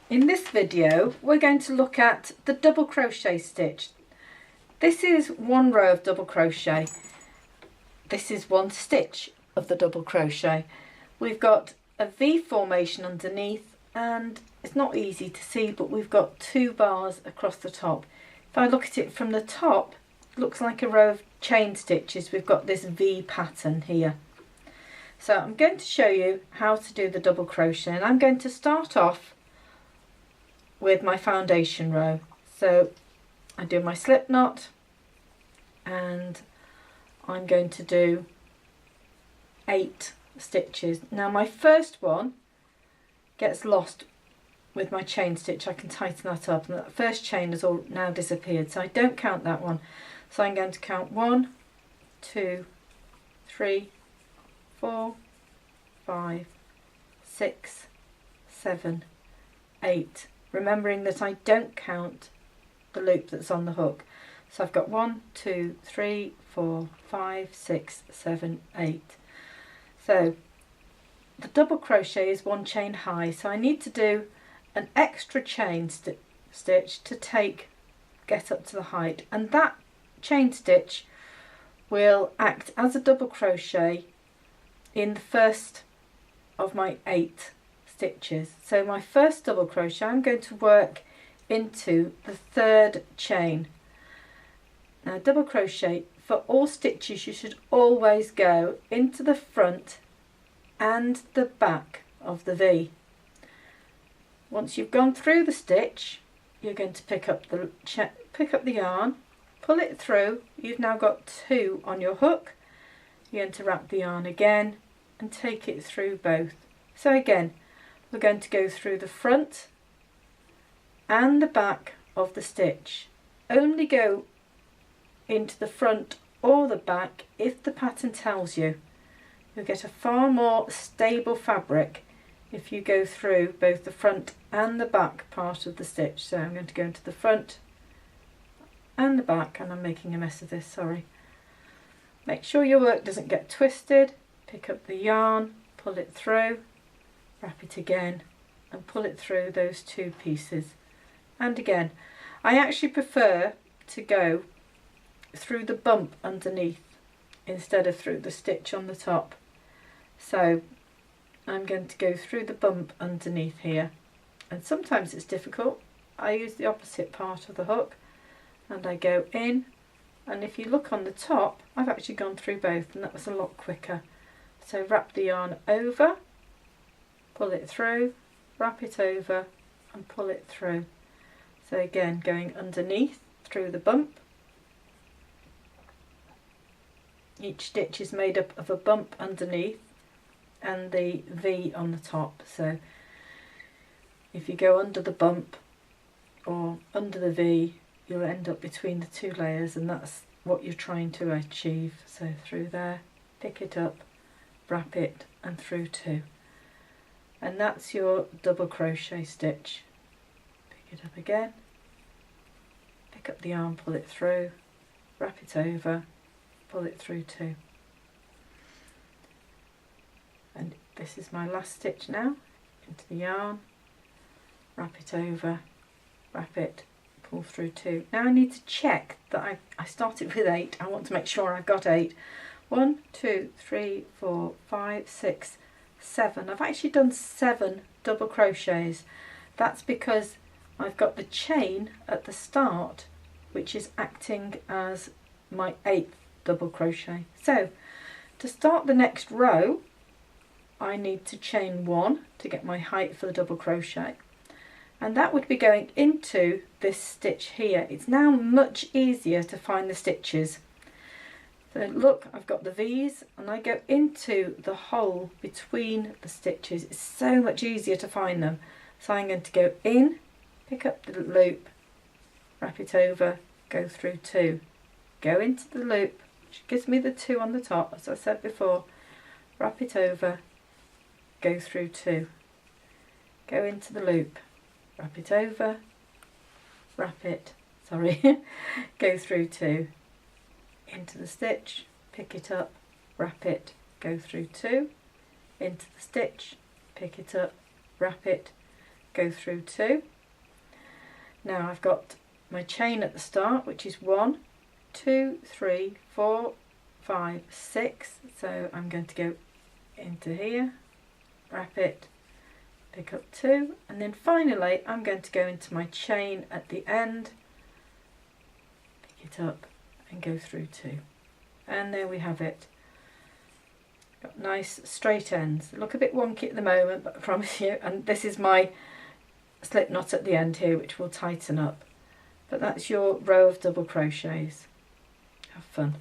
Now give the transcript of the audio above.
In this video we're going to look at the double crochet stitch. This is one row of double crochet. This is one stitch of the double crochet. We've got a V formation underneath and it's not easy to see, but we've got 2 bars across the top. If I look at it from the top, it looks like a row of chain stitches. We've got this V pattern here. So I'm going to show you how to do the double crochet, and I'm going to start off with my foundation row. So I do my slip knot and I'm going to do 8 stitches. Now my first one gets lost with my chain stitch. I can tighten that up, and that first chain has all now disappeared, so I don't count that one. So I'm going to count 1, 2, 3, 4, 5, 6, 7, 8. Remembering that I don't count the loop that's on the hook. So I've got 1, 2, 3, 4, 5, 6, 7, 8. So the double crochet is 1 chain high, so I need to do an extra chain stitch to get up to the height, and that chain stitch will act as a double crochet in the first of my 8 stitches. So my first double crochet, I'm going to work into the 3rd chain. Now double crochet, for all stitches you should always go into the front and the back of the V. Once you've gone through the stitch, you're going to pick up the yarn, pull it through. You've now got 2 on your hook. You're going to wrap the yarn again and take it through both. So again, we're going to go through the front and the back of the stitch. Only go into the front or the back if the pattern tells you. You'll get a far more stable fabric if you go through both the front and the back part of the stitch. So I'm going to go into the front and the back, and I'm making a mess of this, sorry. Make sure your work doesn't get twisted. Pick up the yarn, pull it through, wrap it again and pull it through those 2 pieces. And again, I actually prefer to go through the bump underneath instead of through the stitch on the top. So I'm going to go through the bump underneath here, and sometimes it's difficult. I use the opposite part of the hook and I go in, and if you look on the top, I've actually gone through both, and that was a lot quicker. So wrap the yarn over, pull it through, wrap it over and pull it through. So again, going underneath through the bump. Each stitch is made up of a bump underneath and the V on the top. So if you go under the bump or under the V, you'll end up between the 2 layers, and that's what you're trying to achieve. So through there, pick it up, wrap it and through 2. And that's your double crochet stitch. Pick it up again, pick up the yarn, pull it through, wrap it over, pull it through 2. And this is my last stitch now. Into the yarn, wrap it over, wrap it, pull through 2. Now I need to check that I started with 8. I want to make sure I've got 8. 1, 2, 3, 4, 5, 6, 7. I've actually done 7 double crochets. That's because I've got the chain at the start, which is acting as my 8th double crochet. So to start the next row, I need to chain 1 to get my height for the double crochet, and that would be going into this stitch here. It's now much easier to find the stitches. So look, I've got the V's and I go into the hole between the stitches. It's so much easier to find them. So I'm going to go in, pick up the loop, wrap it over, go through 2, go into the loop, which gives me the 2 on the top, as I said before, wrap it over, go through 2, go into the loop, wrap it over, go through 2, into the stitch, pick it up, wrap it, go through 2, into the stitch, pick it up, wrap it, go through 2. Now I've got my chain at the start, which is 1, 2, 3, 4, 5, 6. So I'm going to go into here, wrap it, pick up 2, and then finally I'm going to go into my chain at the end, pick it up and go through 2. And there we have it. Got nice straight ends. They look a bit wonky at the moment, but I promise you, and this is my slip knot at the end here, which will tighten up. But that's your row of double crochets. Have fun.